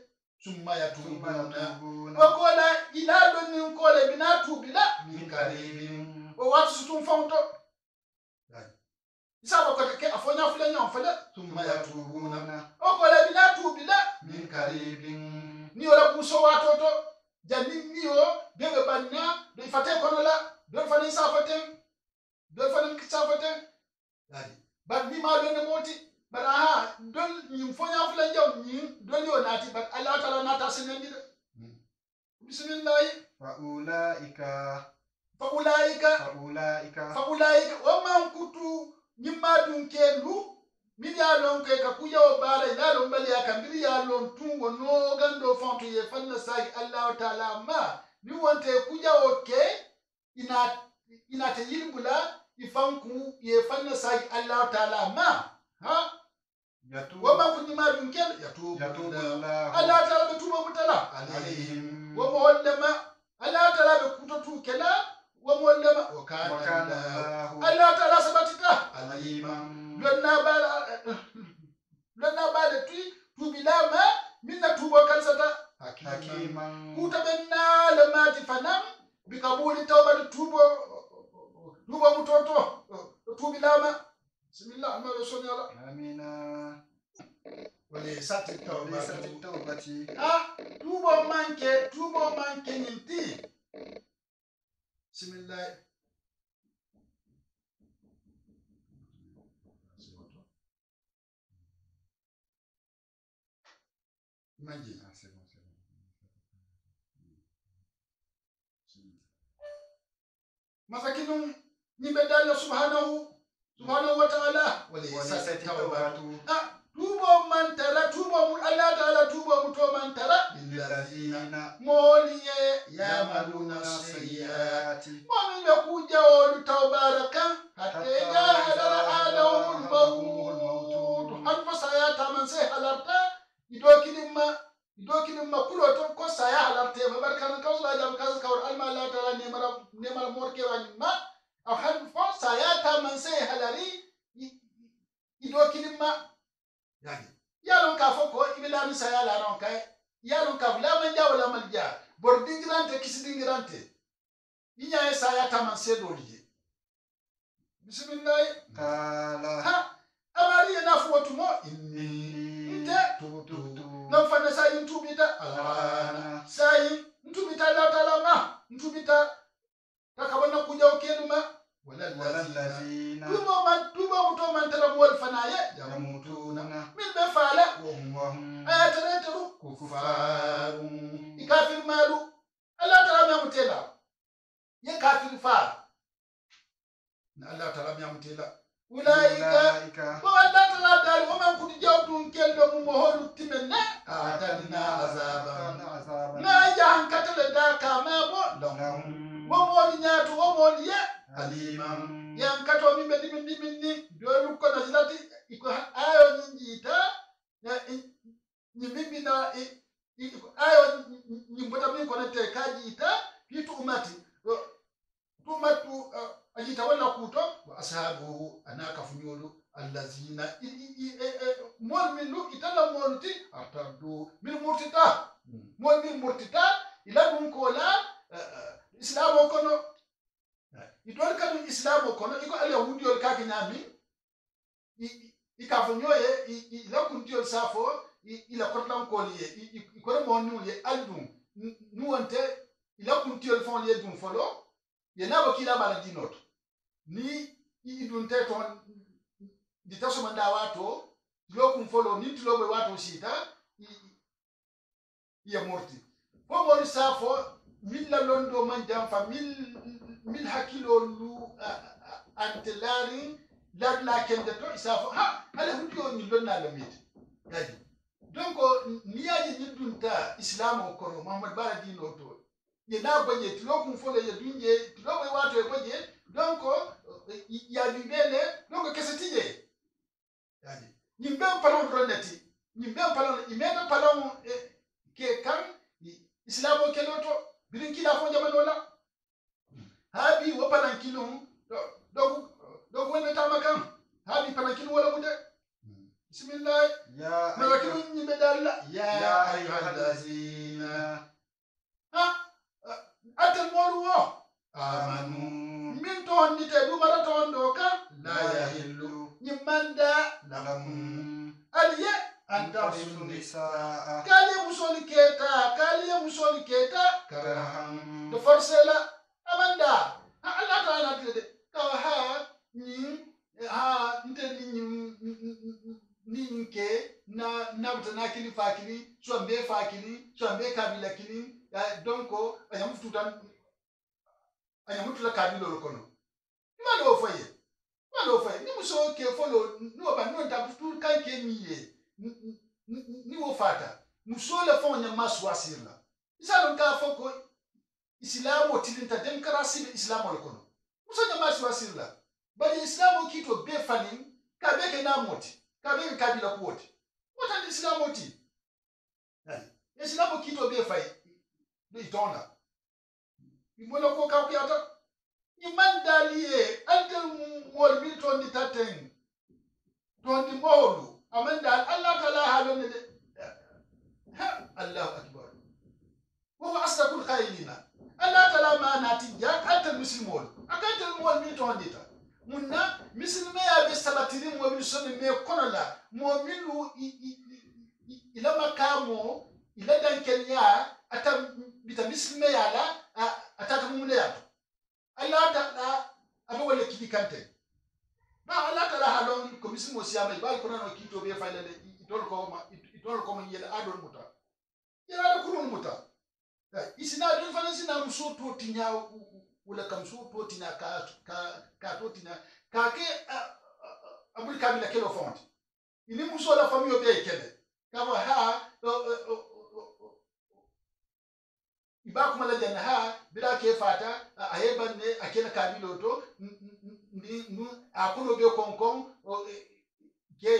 summa yatubuna wakola ilalo nin kole binatu bila min karibin o watu sutum fonto isaba ko ke afonya fulanya onfala summa yatubuna o kola binatu bila min karibin ni ola buso watoto janni niyo bebe banna do fate kono la do fani safaten do fani kisafaten bad ni ma do ne moti but don nyim fonya fula jaw nyim don yo nati but Allah ta'ala nata senendi de bismillah fa ulaika wa man kutu nyimma dun kendu min ya lon ke ka kuya o bara ina lon bali akambiri ya lon tungo no gando fonto ye fanna sai Allah ta'ala ma ni wonte kuya o ke ina te yilbula ifanku ye fanna sai Allah ta'ala ma ha wama kunyima dunkel yatubu Allah ta'ala betuba mutala alayhim wa muallama Allah ta'ala bekutotu kala wa muallama wa kana Allah ta'ala sabatita alayhim lonna bala tu bilama minna tubo kalsata hakiman kutabenna lamati fanam bikabuli tawba tubo mutoto tu bilama bismillah amma rasulullah amina wale sati tawbati tubo manke nyinti bismillah manji masakinu nyimbe dalla subhanahu wa ta'ala wale sati tawbatu tubo mantara tubo Allah ta'ala tubo muto mantara lillazina moliye ya maluna sayyati mami yakuja olu tawbaraka hatta jahada alahum maut hanfa sayata man say halarta idokidimma kuloton ko saya halarte barkan kawla jam kaz kawr alma Allah ta'ala nemara morke wanima aw hanfa sayata man say halari idokidimma yalon ka foko ibila mi sayala ron kay yalon ka vla man ja wala mal ja bor dingirante kisi dingirante inya saya taman sedolije bismillah kala ha amari na fuwatu mo inni tubtu nam fana sayin tubita alana sayin ntubita la talama ntubita takabana kuja okeduma والذين tuba muto man tara wol fanaye يموتون min be fala وهم ayatana taru kufaru ikafir malu Allah tara mi amutela ye kafir fa na Allah tara mi amutela ulaika wa Allah tara dal wa man kudi jawdun kendo mu moholu timenna atadna azaban na jahan katale da kama bo lahum wa moli nyatu wa moli ye aliman yan kato mi be dimin dolu ko na zilati iko ayo nyinjita na nyimbi na ayo nyimbota mi ko na te kajita pitu umati tumatu ajita wala kuto wa ashabu anaka funyolu allazina mol minlu itala molti atadu min murtita mol min murtita ila dum ko la islamo kono itol kadu islamo kono iko al yahudiyol kake nyami ikafunyoye ila kuntiyol safo ila kotlam koliye ikore monu ye aldum nuwante ila kuntiyol fon ye dum folo ye nabo kila bala dinot ni idun teton di taso manda wato lokum folo ni tulobe wato sita ya morti fo mori safo min la londo man jam fa min hakilo lu antelari la kende to safo ha ala hudio ni lonna la mit yaji donc ni yaji ni dunta islamo kono Muhammad bara dino to ye na baje tulokum folo ye dunje tulobe wato e baje donc ya bibele donc kesetiye yaji nyimbe palon roneti nyimbe palon imena palon ke kan islamo keloto birin kila fo jamano wala habi wo palan kilum donc wonbe tamakan habi palan kilum wala bude bismillah يا malakilum nyimbe dalla ya ayyuhallazina atal molu wo amanu min to nite du mara to ndo ka la yahillu nyimanda lakum aliye anta النساء kaliye musoli keta كرها de forcela amanda Allah ta na tede ka ha ni ha nte ni nke na butana kili fakili so mbe fakili so mbe kabila kili donc ayam fututan ayam mutula kabila lokono malo foye ni muso ke folo no ba no ta futu kan ke miye ni wo fata muso le fon nya maswasirla isalo ka foko islamo tilinta demokrasi be islamo lokono muso nya maswasirla bali islamo kito be falin ka be ke na moti ka be kabila kuoti wota islamo ti islamo kito be fai do itona ibolo ko ka kuyata ni mandaliye antel mol bil ton di taten ton di molu amanda Allah taala halon de Allahu akbar wa huwa asdaqul qailina Allah taala ma natija antel muslimol akantel mol bil ton di ta munna muslime ya be sabatiri mo bil sonne me konola mo milu ila makamo ila dan kenya atam bita muslime ya la atata mumule ya Allah ta'ala abe wala kidi kante ba Allah ta'ala halon ko misimo siyama bal ko no kito be faylade itol ko mo yela adon muta yela kurun muta isina don fana sina muso to tinya wala kam so to tinya ka to tinya ka ke abul kamila kelo fonti ini muso la famille be kele ka ba ha iba kuma la janna ha bida ke fata ayeban ne akena kabilo to ni akuno be konkon ke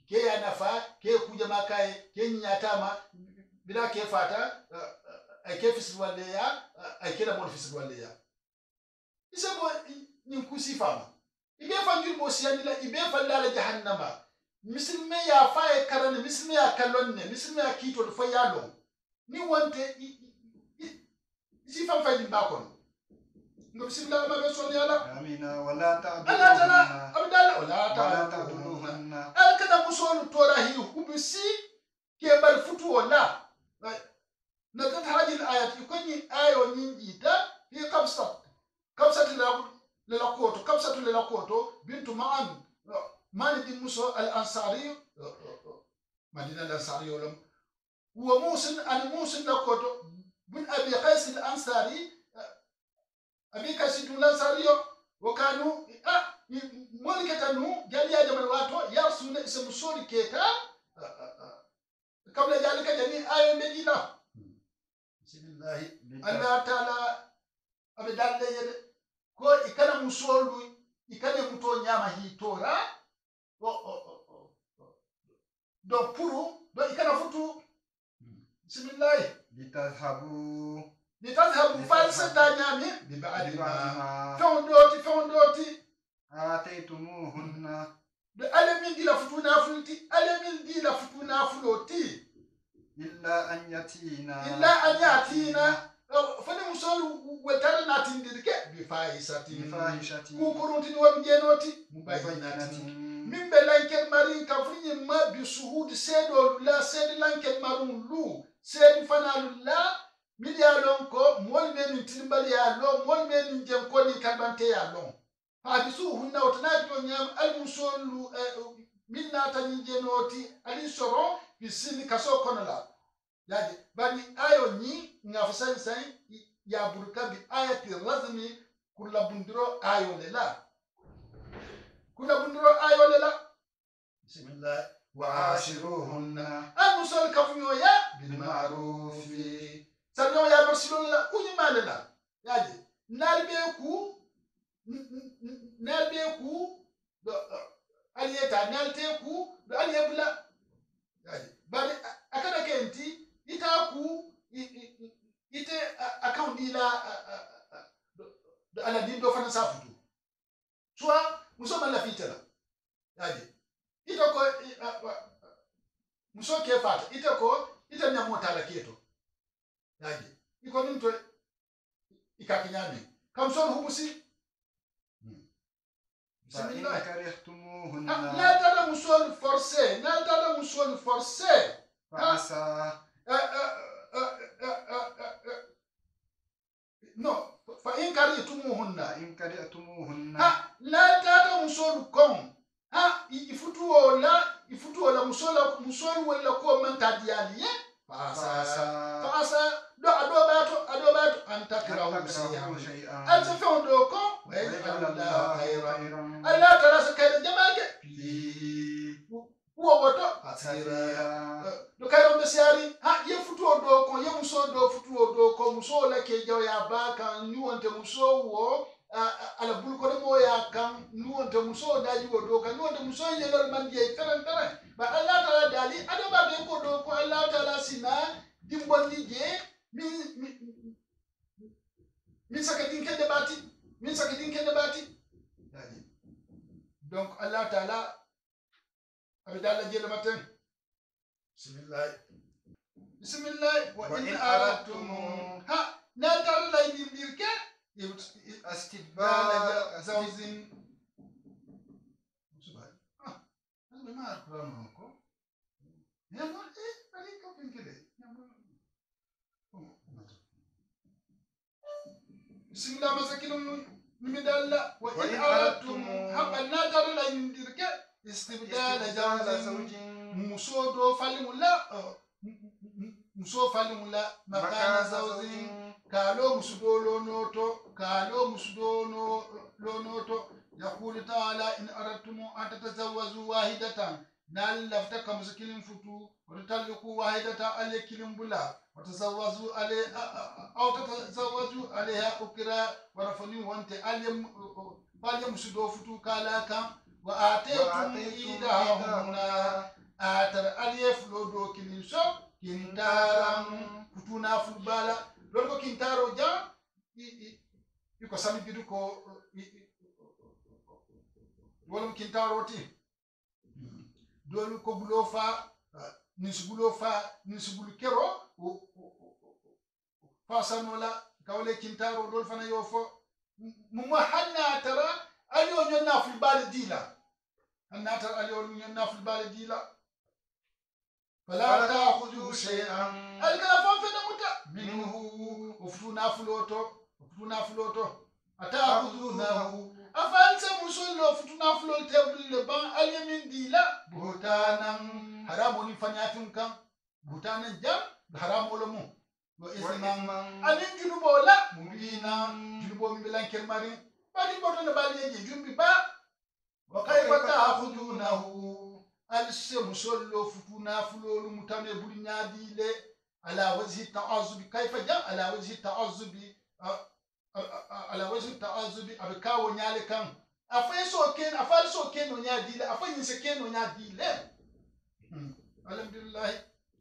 ya nafa ke kuja makai ke nyatama bida ke fata ake fiswale ya akena mon fiswale ya isebo ninkusi fama ibe fanjur mo siyandila ibe fallala jahannama misilme ya fae karane misilme ya kalonne misilme ya kito do fayalo ni wante isi fam faydi bakon ngo bismillah ma be sonni ala amina wala Allah tala abdalla wala ta'buduhunna al kada musolu tora hi kubisi ke bal futu wala na tat hajil ayat ikoni ayo nyinjita fi kabsatu lela koto bintu ma'an mani di muso al ansari madina al ansari yolam wa musin la koto bin abi qais al ansari abi kasi dun ansari yo wa kanu molikatanu jaliya jamal wato yarsuna ismu sori keta kabla jalika jani ayo medina bismillah Allah taala abe dalle yede ko ikana musolu ikane muto nyama hitora do puru do ikana futu bismillah litazhabu falsa tanyami bi ba'di ma fondoti ataytumuhunna do alamin di la futuna fuloti illa an yatina fane musolu weltara natindirke bi fahisati ku kurunti wam jenoti mubayyinati min be lanken marin kafrinyi ma bi suhud sedo la sed lanken marun lu sed fanalu la midialon ko mol men timbal ya lo mol men jem ko ni kalbante ya lo ha bi suhunna watana to nyam al musolu minna tan jenoti ali soro bi sin kaso konola yaje bani ayo ni ngafusan sai ya burka bi ayati razmi kula bundiro ayo lela bismillah wa ashiruhunna al-musal kafnyo ya bil ma'ruf sanyo ya barsilona kunyi malela yaje nalbe ku do aliyeta nalte ku do aliyebla yaje bani akada kenti itaku ite account ila do ala din do fana safutu soit musoma la fitela yaje ito ko muso ke fata ite ko ite nyamota la keto yaje iko nimto ikakinyami kamson hubusi bismillah karihtumuhunna la tada musol forcé fa'asa no fa in karihtumuhunna la tada musol kon ifutu wala musol wala ko man tadiyali fa'asa do adobato an takrahu shay'an alta fondo ko wa yaj'alullahu khayran Allah tara sakay jamaake woto asira do kayro be siari ye futu do ko ye muso do futu do ko muso la ke jaw ya ba kan ni wonte muso wo ala bul ko mo ya kan ni wonte muso daji wo do kan ni wonte muso yelol man je feran ba Allah taala dali ado ba be ko do ko Allah taala sina dimbondi je min sakadin kende bati donc Allah taala abidalla jele matin bismillah wa in aradtum la tarla dirke astidbar zawzin subhan ma arqam ko yamo ali ko pinkele bismillah masakinum nimidalla wa in aradtum la tarla dirke istibdala zawjin muso falimula makana zawjin kalo musudo lonoto yaqulu ta'ala in aradtum an tatazawwaju wahidatan nal laftaka muskilin futu wa talqu wahidatan alikilim bula wa tazawwaju aw tatazawwaju alaiha ukra wa rafani wante alim musudo futu kala kan wa ataytum idahumna atar aliyef lodo kilinso kintaram futuna fulbala lolko kintaro ja iko sami bidu ko wolum kintaro ti dolu ko bulofa nisbulu kero fasanola kawle kintaro dol fana yofo mumma hanna tara aliyo nyonna ful bal dila annatar aliyo nyonna ful bal dila fala ta'khudhu shay'an alkala fon fe muta minhu ufuna fuloto ata'khudunahu afalsa musollo futuna fulol tebul ban alyamin dila butanan haramun fanyatin kan butanan jam haramul mu wa isman anin junubo la mubina junubo mi bilan kermari badi boto na baliyeje jumbi ba wa kayfa ta'khudunahu alsem sollo futuna fulolu mutane bulinyadile ala wajhi ta'azzubi kayfa jam ala wajhi ta'azzubi ala wajhi ta'azzubi abkawo nyale kan afay so ken afal so ken no nyadile afay nse ken no nyadile alhamdulillah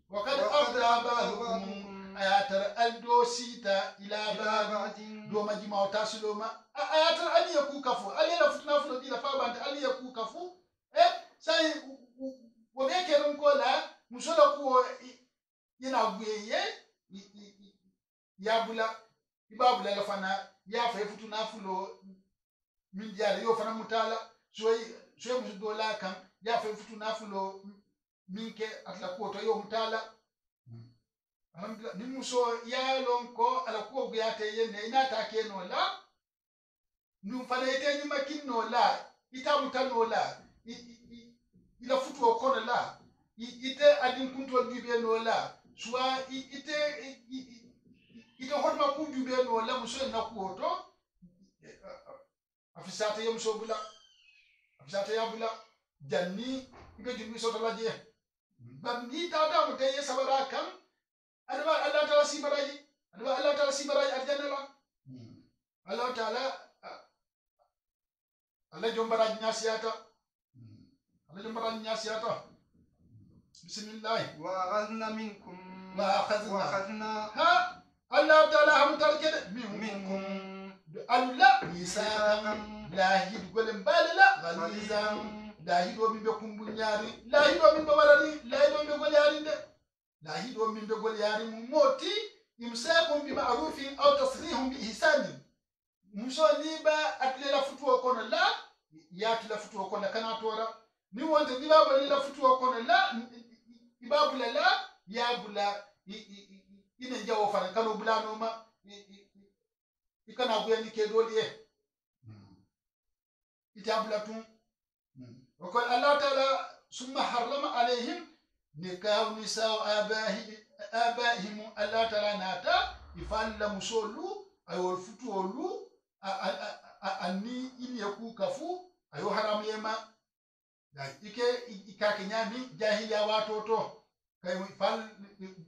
wa qad afda ba'dukum ayatar aldosita ila ba'din do majima tasiloma ayatar ali yakuka fu ali la futuna fulo dila fa banta ali yakuka fu sai wo be kerun ko la musola ko yana guyeye ya bula ibabula la fana ya fa futuna fulo min jare yo fana mutala soy musu dola kan ya fa futuna fulo minke atla ko to yo mutala alhamdulillah ni muso ya lon ko ala ko guyate yenne ina ta keno la nu fana ite ni makinno la ita mutano la ila futu okono la ite adin kunto jube no la soit ite hodma ku jube no la muso na ku to afisata yam so bula afisata ya bula janni ibe jumbi so la je bandi tata mo teye sabara kan adaba Allah taala sibaraji aljanna la Allah taala Allah jombaraji nyasiyata Allah jombaraji nyasiyata bismillah wa akhadna minkum ha Allah taala ham tarkede minkum Allah misaqan lahid golem balala ghalizan lahido min be kumbunyari lahido min be warani lahido min be golyari de lahido min be golyari moti imsakun bi ma'rufin aw tasrihun bi ihsanin muso liba atlela futu kono la ya atlela futu kono kana tora ni wonde ni baba ni la futu kono la ibabula la ya bula ina jawo fana kanu bulano ma ikana buya ni ke doliye itabula tun وقال الله تعالى ثم حرم عليهم نكاح نساء آبائهم الله تعالى ناتا يفعل مسولو أيو الفتولو أني إن يكو كفو أيو حرام يما إكا كنيامي جاهلية واتوتو كي يفعل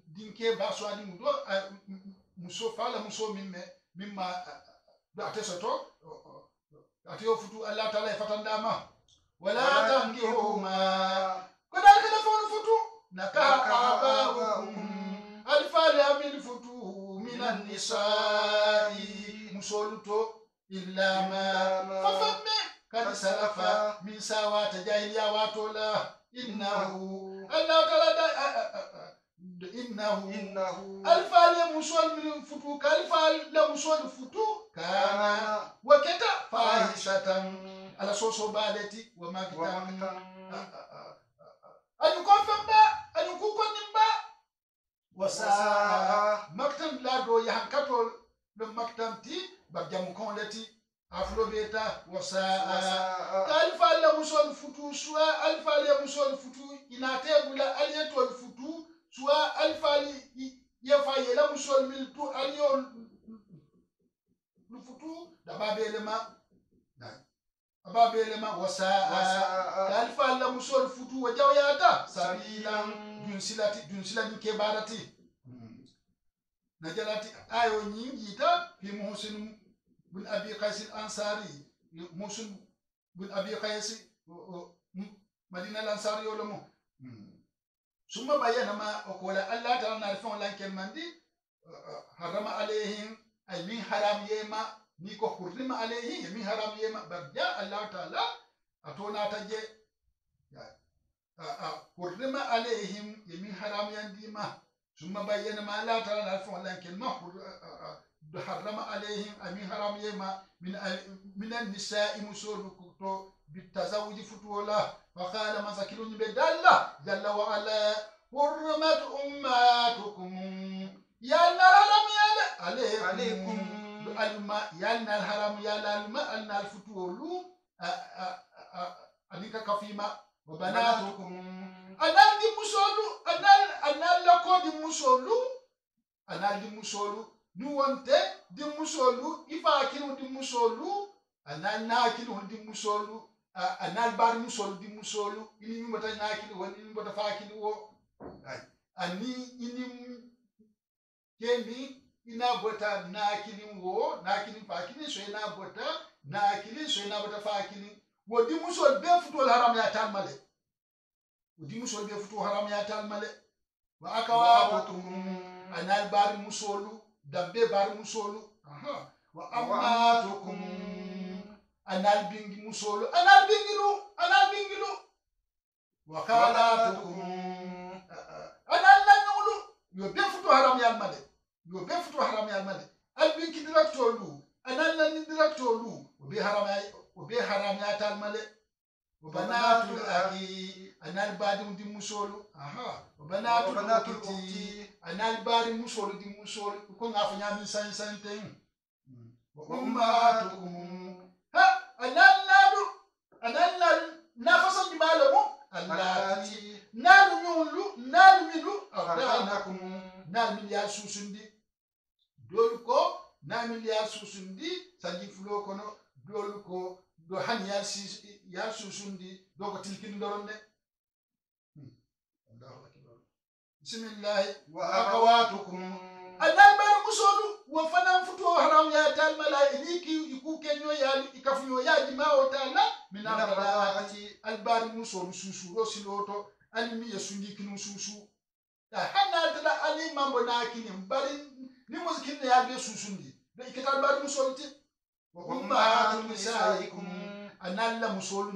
دينكي باسو أدي مدو مسو فعل مسو مما أتسوتو أتيو فتو الله تعالى يفتن داما ولا تنكحوا ما كذلك نفعل فتو نكاح آباؤكم الفال من فتو من النساء مسولتو إلا ما ففم قد سلف من سوات جاهلية واتولا إنه الله تعالى إنه الفال مسول من فتو كالفال مسول فتو كان وكتا فاحشة على سوسو بالتي ومكتم أن يكون فمبا أن يكون نمبا وسا مكتم لا دو يهنكتو لمكتم تي بجام كونلتي أفلو بيتا وسا ألفا لمسول فتو سوا ألفا لمسول فتو إناتي بلا أليتو الفتو سوا ألفا يفاي لمسول ملتو أليو الفتو دبابي لما ababelema wasaa kalfa la musol futu wajawayata sabilan junsila ni kebarati najalati ayo nyingita fi muhsin bin abi qais al-ansari muhsin bin abi qais madina al-ansari yolomo summa bayana ma okola allah ta'ala narfon lanken mandi harama alaihim ay min haram yema niko hurrima alayhi min haram yema barja Allah ta'ala atona taje hurrima alayhim min haram yandima summa bayyana ma Allah ta'ala alfa lakin ma harrama alayhim min haram yema min an-nisa'i musulukuto bitazawuj futuwala fa qala masakilun bidalla jalla wa ala hurrimat ummatukum ya Allah alaykum alma yalna alharam yala alma alna alfutuolu anika kafima wa banatukum anal di musolu anal lako di musolu anal di musolu nu wonte di musolu ifa kilu di musolu anal nakilu di musolu anal bar musolu di musolu ini mi bota nakilu woni mi bota fakilu wo ani ini kendi ina bota nakili wo nakili fakili so ina bota nakili so ina bota fakili wo di musol be futol haram ya tal male wo di musol be futol haram ya tal male wa akawatukum anal bar musolu dambe bar musolu wa amatukum anal bingi musolu anal bingilu wa qalatukum anal lanulu yo be futol haram ya male yo be futu haram ya made albin ki director lu anan nan director lu o be haram ya tal male o banatul aki anal badim di musolu o banatul ukhti anal bari musolu di musolu ko ngafa nyami san ten wa ummatukum anan nafasan di malamu allati nalu milu awdanakum nal miliar susundi dolu ko na miliar susundi sanji fulo kono dolu ko do han ya susundi do ko tilkin doronde Allahu akbar bismillah wa akhawatukum anal bar musolu wa fanan futu haram ya tal malaiki iku kenyo ya ikafunyo ya jimao tala minabati albar musolu susu rosiloto alimi yasundi kinu susu hanna tala ali mambo na kini bari ni musikin ya be susundi be kital bari musolti wa ummatu nisaikum analla musolu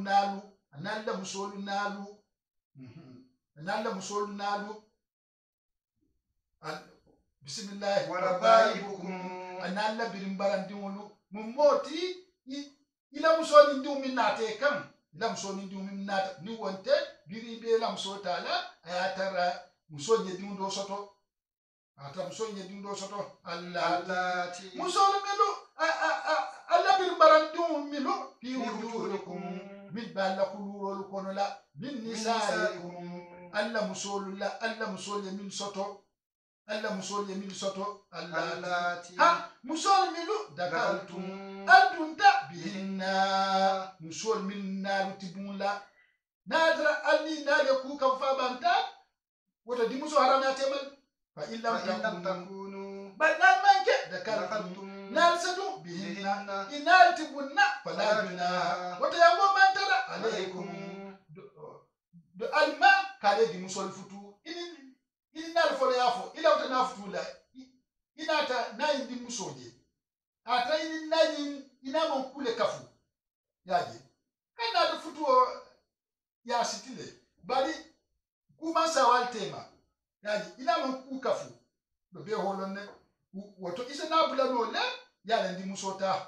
nalu bismillah wa rabaibukum analla birim barandimulu mumoti ila musoni ndu minate kam ila musoni ndu minata ni wonte biri be lam so tala ayatara musonye dindo soto ata musonye dindo soto allati musolu milu alla bir barandu milu fi wujuhikum min balakulul konola min nisaikum alla musolu min soto allati musolu milu dakaltum adunta bihinna musolu min nalu tibula nadra alli nale ku kam fabanta wota di muso haram ya temal fa illam takunu badal manke dakaltum nalsatu bihinna inal tibunna fala bina wota yango mantara alaykum do alma kale di musol futu in nal fo yafo ila wota na futu la inata nayi di musoje ata in nayi ina mon kule kafu yaje kana do futu ya sitile bari kuma sawal tema yaji ina man ku kafu do be holonne woto isena bula no le yala ndi musota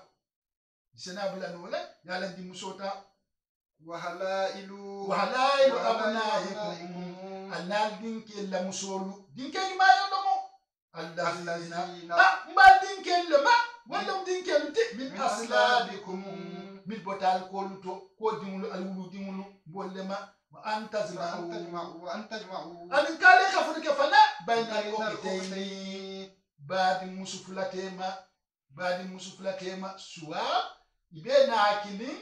wa halailu abnaikum annal dinke la musolu dinke ma yandomo allazina mbal dinke le ma wala dinke luti min aslabikum min botal ko luto ko dimulu alwulu dimulu bollema wa antazma'u an kale khafur ke fana bayna al-uqtayni badi musuflatema suwa ibe na akilin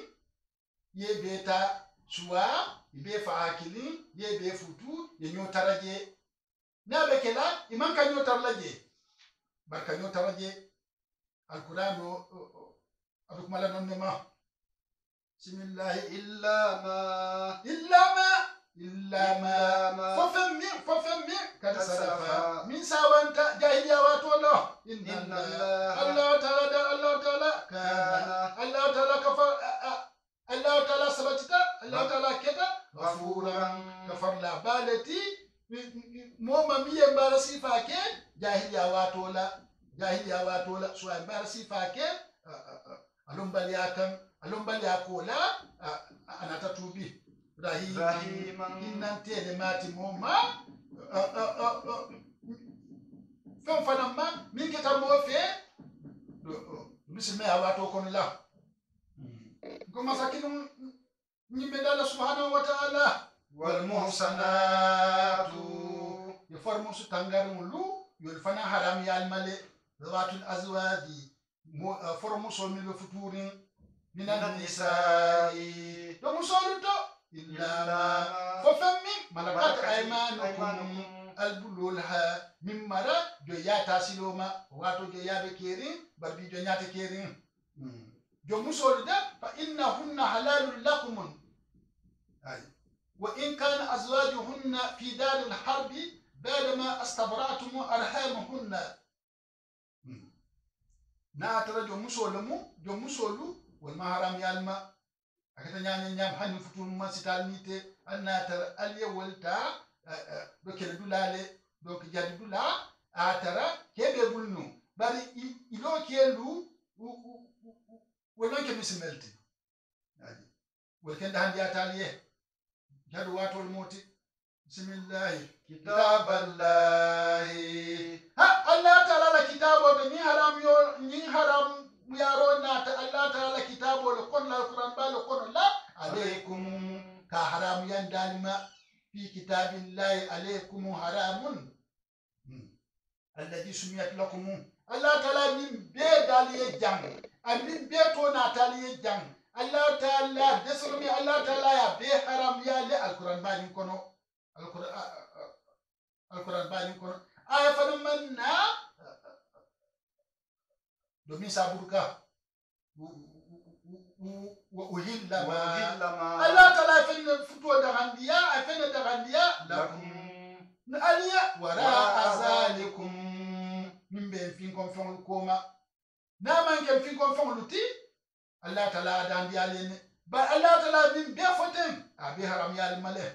ye beta suwa ibe fa akilin ye be futu ye nyotaraje na bekela iman ka nyotaraje barka nyotaraje al-Qur'an abukumala nonnema bismillah illa ma fafammi kada salafa min sawanta jahiliya wato inna Allah ta'ala kafar Allah ta'ala sabatita Allah ta'ala keta ghafuran kafar la balati moma miye bara sifake jahiliya wato la so ay bara sifake alumbali akola anatatubi rahiman innan tele mati moma fam fanamma min ke tam mo fe muslimi awato kono la ko masakinu nyimbe dalla subhanahu wa ta'ala wal muhsanatu يفرموا ستانغار مولو يلفنا حرام يالمالي ذوات الأزواج فرموا صومي بفتورين من النساء دو مسولتو إلا ما ففمي ملكات أيمانكم البلولها من مرة جو ياتا سيلوما واتو جو يابي كيرين بربي جو نياتي كيرين جو مسولدا فإنهن حلال لكم وإن كان أزواجهن في دار الحرب بعدما استبرأتم أرحامهن ناترى جو مسولو والمحرم يالما akata nyam hanni futul ma sitalnite annatar alya walta do kele dulale donc jadi dula atara kebe bulnu bari ilo kelu wolon ke mismelti yani wolken da handi ataliye jadu watol moti bismillah kitaballahi ha Allah taala la kitabo de ni haram yaro nata Allah taala kitabo le kon la Qur'an ba le kon la alaykum ka haram yan dalima fi kitabillahi alaykum haramun alladhi sumiyat lakum Allah taala min be daliye jang amin be to nataliye jang Allah taala desulmi Allah taala ya be haram ya le alquran ba ni kono alquran ba ni kono aya fa manna domin saburka wa uhilla ma Allah taala fenne futo da handiya a fenne da handiya lakum aliya wara azalikum min be fin kon fon koma na man ke fin kon fon luti Allah taala da handiya lene ba Allah taala min be foten abi haram ya male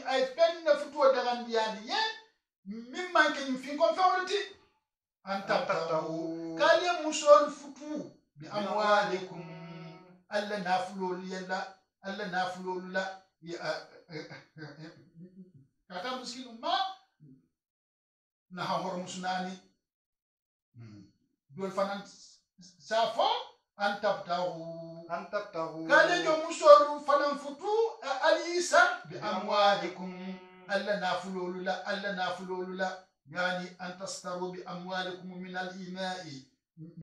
ay fenne futo da handiya ye min man ke fin kon fon luti antabtahu kale musol futu bi amwalikum alla nafulul yalla alla nafulul la kata muskilum ma na hawor musnani dol fanan safo antabtahu kale jo musol fanan futu alisa bi amwalikum alla nafulul la يعني أن تستروا بأموالكم من الإماء